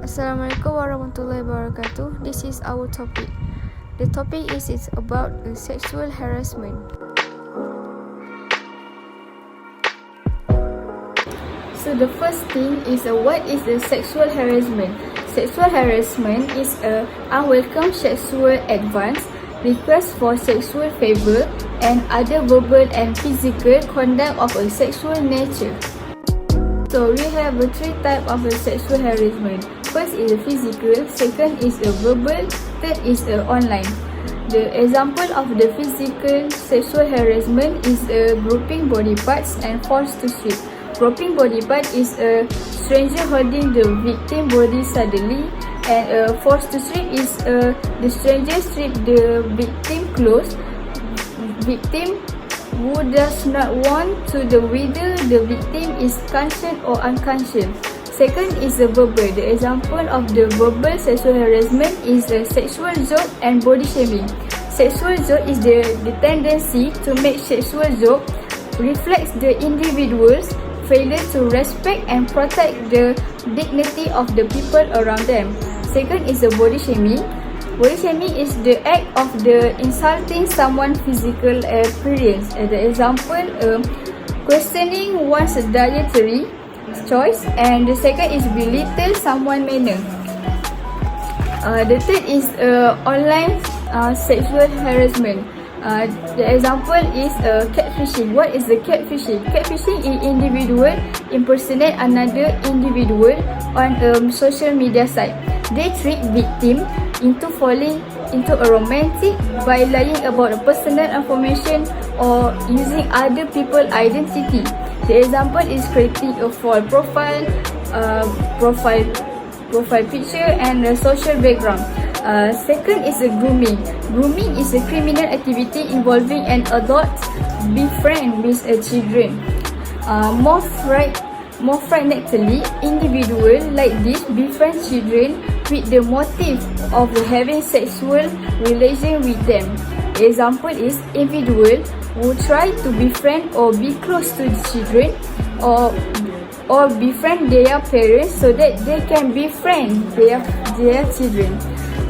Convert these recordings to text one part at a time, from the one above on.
Assalamualaikum warahmatullahi wabarakatuh. This is our topic. The topic is about sexual harassment. So the first thing is what is the sexual harassment? Sexual harassment is a unwelcome sexual advance, request for sexual favor, and other verbal and physical conduct of a sexual nature. So we have three types of sexual harassment. First is physical, second is verbal, third is online. The example of the physical sexual harassment is groping body parts and forced to strip. Groping body part is a stranger holding the victim body suddenly, and forced to strip is the stranger strip the victim clothes. Victim who does not want to the whether the victim is conscious or unconscious. Second is verbal. The example of the verbal sexual harassment is sexual joke and body shaming. Sexual joke is the tendency to make sexual joke reflects the individual's failure to respect and protect the dignity of the people around them. Second is body shaming. Body shaming is the act of the insulting someone's physical appearance. The example, questioning one's dietary choice, and the second is belittle someone's manner. The third is online sexual harassment. The example is catfishing. What is the catfishing? Catfishing is individual impersonate another individual on social media site. They trick victim into falling into a romantic by lying about personal information or using other people's identity. The example is creating a false profile picture and a social background. Second is grooming. Grooming is a criminal activity involving an adult befriend with children. More frighteningly, individuals like this befriend children with the motive of having sexual relation with them. The example is individual who try to befriend or be close to the children or befriend their parents so that they can befriend their children.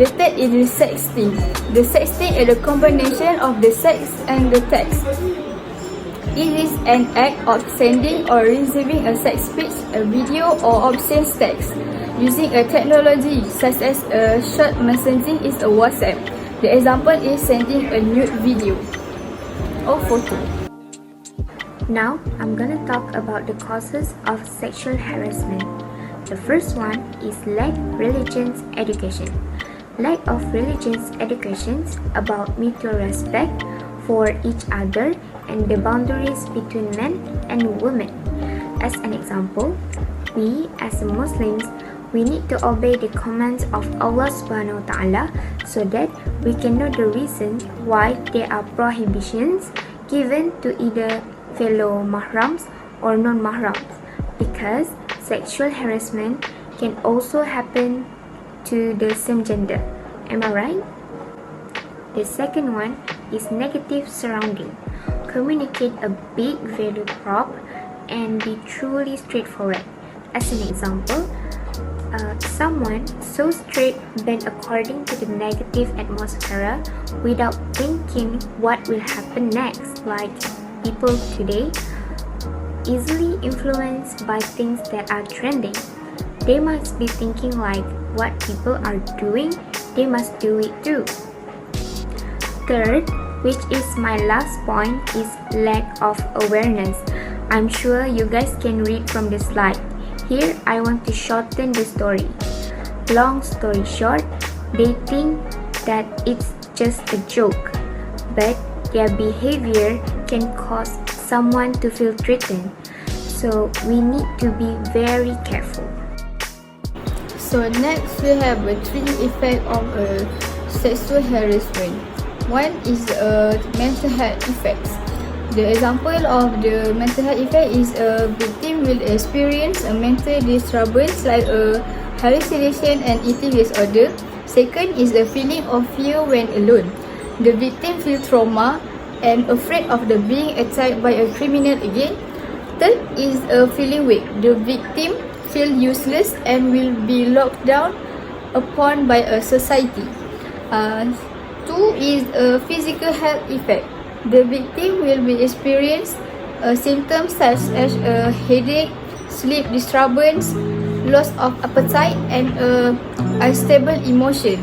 The third is the sexting. The sexting is a combination of the sex and the text. It is an act of sending or receiving a sex speech, a video, or obscene text using a technology such as short messaging is a WhatsApp. The example is sending a nude video or photo. Now, I'm gonna talk about the causes of sexual harassment. The first one is lack religious education. Lack of religious education about mutual respect for each other and the boundaries between men and women. As an example, we as Muslims, we need to obey the commands of Allah subhanahu wa ta'ala so that we can know the reason why there are prohibitions given to either fellow mahrams or non-mahrams, because sexual harassment can also happen to the same gender. Am I right? The second one is negative surrounding. Communicate a big value prop and be truly straightforward. As an example, someone so straight bent according to the negative atmosphere without thinking what will happen next, like people today easily influenced by things that are trending. They must be thinking like what people are doing, they must do it too. Third, which is my last point, is lack of awareness. I'm sure you guys can read from the slide. Here I want to shorten the story. Long story short, they think that it's just a joke, but their behavior can cause someone to feel threatened. So we need to be very careful. So next we have three effects of sexual harassment. One is mental health effects. The example of the mental health effect is a victim will experience a mental disturbance like a hallucination and eating disorder. Second is the feeling of fear when alone. The victim feels trauma and afraid of the being attacked by a criminal again. Third is a feeling weak. The victim feel useless and will be looked down upon by a society. Two is a physical health effect. The victim will be experience symptoms such as a headache, sleep disturbance, loss of appetite, and unstable emotion.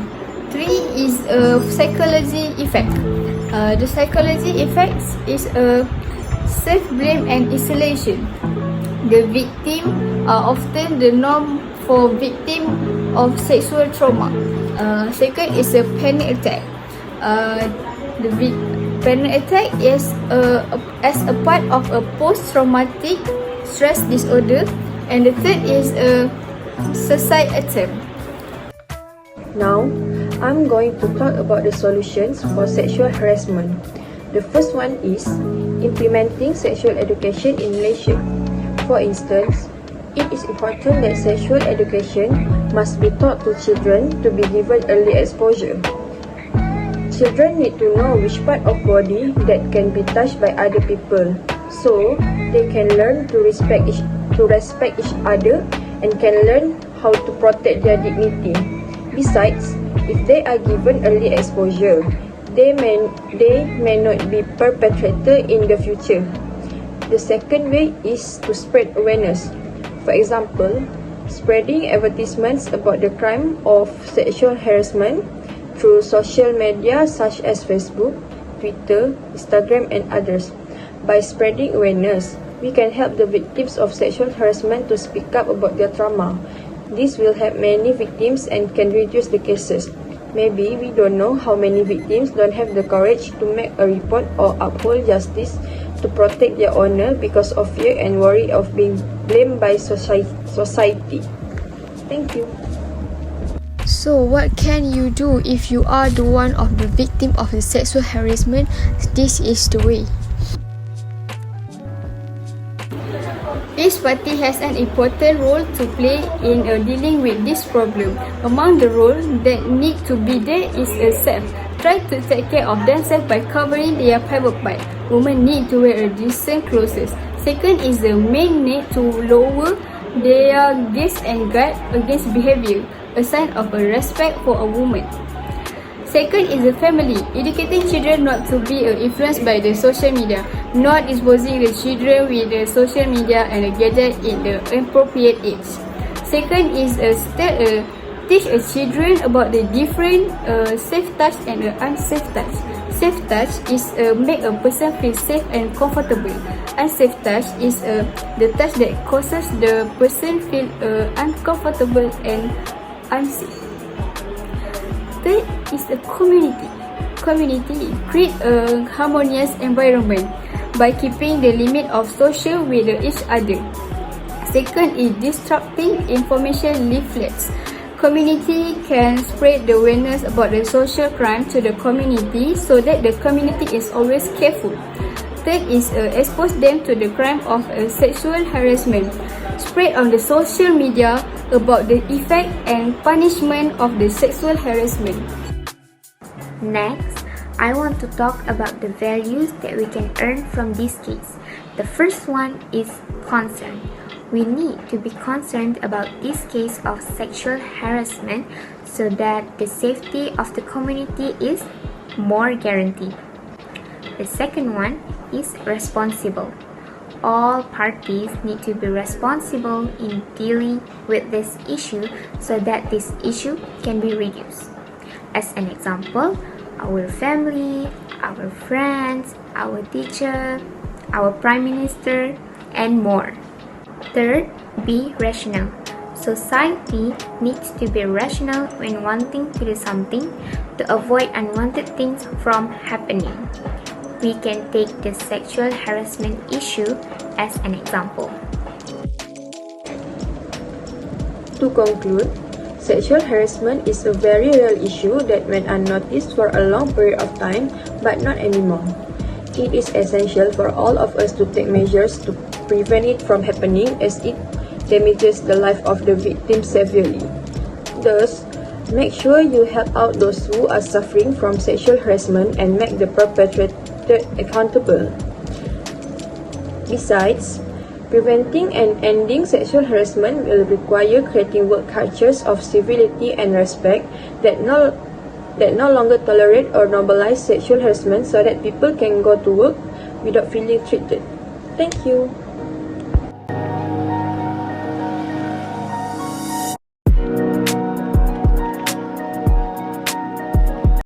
Three is a psychology effect. The psychology effects is a self-blame and isolation. The victim are often the norm for victim of sexual trauma. Second is a panic attack. The panic attack is as a part of a post-traumatic stress disorder, and the third is a suicide attempt. Now, I'm going to talk about the solutions for sexual harassment. The first one is implementing sexual education in Malaysia. For instance, it is important that sexual education must be taught to children to be given early exposure. Children need to know which part of body that can be touched by other people, so they can learn to respect each other and can learn how to protect their dignity. Besides, if they are given early exposure, they may not be perpetrated in the future. The second way is to spread awareness. For example, spreading advertisements about the crime of sexual harassment through social media such as Facebook, Twitter, Instagram, and others. By spreading awareness, we can help the victims of sexual harassment to speak up about their trauma. This will help many victims and can reduce the cases. Maybe we don't know how many victims don't have the courage to make a report or uphold justice to protect their honor because of fear and worry of being blamed by society. Thank you. So what can you do if you are the one of the victim of the sexual harassment? This is the way. Each party has an important role to play in dealing with this problem. Among the roles that need to be there is self. Try to take care of themselves by covering their private part. Women need to wear a decent clothes. Second is the men need to lower their gaze and guard against behavior, a sign of a respect for a woman. Second is the family, educating children not to be influenced by the social media, not exposing the children with the social media and the gadget in the appropriate age. Second is teach children about the different safe touch and unsafe touch. Safe touch is make a person feel safe and comfortable. Unsafe touch is the touch that causes the person feel uncomfortable and unsafe. Third is a community. Community create a harmonious environment by keeping the limit of social with each other. Second is distributing information leaflets. Community can spread the awareness about the social crime to the community so that the community is always careful. Third is expose them to the crime of sexual harassment. Spread on the social media about the effect and punishment of the sexual harassment. Next, I want to talk about the values that we can earn from this case. The first one is concern. We need to be concerned about this case of sexual harassment so that the safety of the community is more guaranteed. The second one is responsible. All parties need to be responsible in dealing with this issue so that this issue can be reduced. As an example, our family, our friends, our teacher, our prime minister, and more. Third, be rational. Society needs to be rational when wanting to do something to avoid unwanted things from happening. We can take the sexual harassment issue as an example. To conclude, sexual harassment is a very real issue that went unnoticed for a long period of time, but not anymore. It is essential for all of us to take measures to prevent it from happening as it damages the life of the victim severely. Thus, make sure you help out those who are suffering from sexual harassment and make the perpetrator accountable. Besides, Preventing and ending sexual harassment will require creating work cultures of civility and respect that no longer tolerate or normalize sexual harassment so that people can go to work without feeling treated. Thank you.